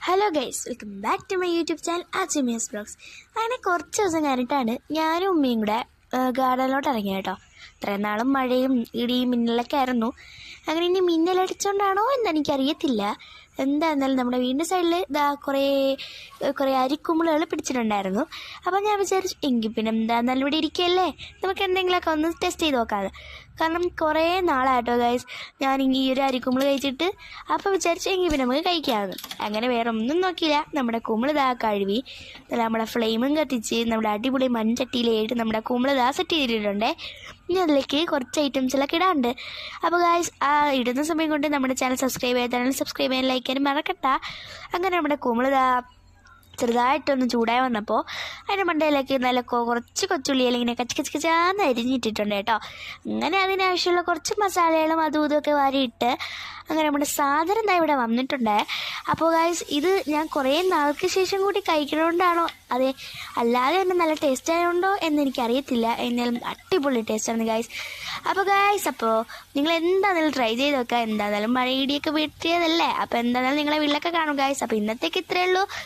Hello guys, welcome back to my YouTube channel അച്ചുമിയസ് blogs. അങ്ങനെ കുറച്ച് ദിവസം കഴിഞ്ഞിട്ടാണ് ഞാനും ഉമ്മയും കൂടെ ഗാർഡനിലോട്ട് ഇറങ്ങിയത് കേട്ടോ. ഇത്രയും നാളും മഴയും ഇടിയും മിന്നലൊക്കെ ആയിരുന്നു. അങ്ങനെ ഇനി മിന്നലടിച്ചോണ്ടാണോ എന്നെനിക്കറിയത്തില്ല. എന്തായിരുന്നാലും നമ്മുടെ വീടിൻ്റെ സൈഡിൽ കുറേ അരിക്കുമ്പിളുകൾ പിടിച്ചിട്ടുണ്ടായിരുന്നു. അപ്പോൾ ഞാൻ വിചാരിച്ചു എങ്കിൽ പിന്നെ എന്തായിരുന്നാലും ഇവിടെ ഇരിക്കുകയല്ലേ, നമുക്ക് എന്തെങ്കിലുമൊക്കെ ഒന്ന് ടെസ്റ്റ് ചെയ്ത് നോക്കാതെ. കാരണം കുറേ നാളായിട്ടോ ഗൈസ് ഞാൻ ഈ ഒരു അരിക്കുമ്പിൾ കഴിച്ചിട്ട്. അപ്പോൾ വിചാരിച്ചു എങ്കിൽ പിന്നെ നമുക്ക് കഴിക്കാമെന്ന്. അങ്ങനെ വേറെ ഒന്നും നോക്കിയില്ല, നമ്മുടെ കുമ്പിൾ കഴുകി നമ്മുടെ ഫ്ലെയിമും കത്തിച്ച് നമ്മുടെ അടിപൊളി മൺചട്ടിയിലായിട്ട് നമ്മുടെ കുമ്പിൾ സെറ്റ് ചെയ്തിട്ടുണ്ടേ. ഇനി അതിലേക്ക് കുറച്ച് ഐറ്റംസിലൊക്കെ ഇടാറുണ്ട്. അപ്പോൾ ഗൈസ് ആ ഇടുന്ന സമയം കൊണ്ട് നമ്മുടെ ചാനൽ സബ്സ്ക്രൈബ് ചെയ്താൽ സബ്സ്ക്രൈബ് ചെയ്യാൻ ലൈക്ക് ചെയ്യാനും മറക്കട്ട. അങ്ങനെ നമ്മുടെ കുമ്പിൾ ചെറുതായിട്ടൊന്ന് ചൂടായി വന്നപ്പോൾ അതിൻ്റെ മണ്ടയിലേക്ക് നല്ല കുറച്ച് കൊച്ചുള്ളി അല്ലെങ്കിൽ കച്ചാന്ന് അരിഞ്ഞിട്ടിട്ടുണ്ട് കേട്ടോ. അങ്ങനെ അതിനാവശ്യമുള്ള കുറച്ച് മസാലകളും അതും ഇതൊക്കെ വാരിയിട്ട് അങ്ങനെ നമ്മുടെ സാധനം എന്താ ഇവിടെ വന്നിട്ടുണ്ട്. അപ്പോൾ ഗൈസ് ഇത് ഞാൻ കുറേ നാൾക്ക് ശേഷം കൂടി കഴിക്കണോണ്ടാണോ അതെ അല്ലാതെ തന്നെ നല്ല ടേസ്റ്റ് ആയതുകൊണ്ടോ എന്നെനിക്കറിയത്തില്ല. എന്നാലും അടിപൊളി ടേസ്റ്റാണ് ഗൈസ്. അപ്പോൾ നിങ്ങൾ എന്താണെങ്കിലും ട്രൈ ചെയ്ത് നോക്കുക. എന്താണെങ്കിലും മഴ ഇടിയൊക്കെ വീട്ടിയതല്ലേ, അപ്പോൾ എന്താണെങ്കിലും നിങ്ങളെ വീട്ടിലൊക്കെ കാണും ഗൈസ്. അപ്പോൾ ഇന്നത്തേക്ക് ഇത്രയേ ഉള്ളൂ.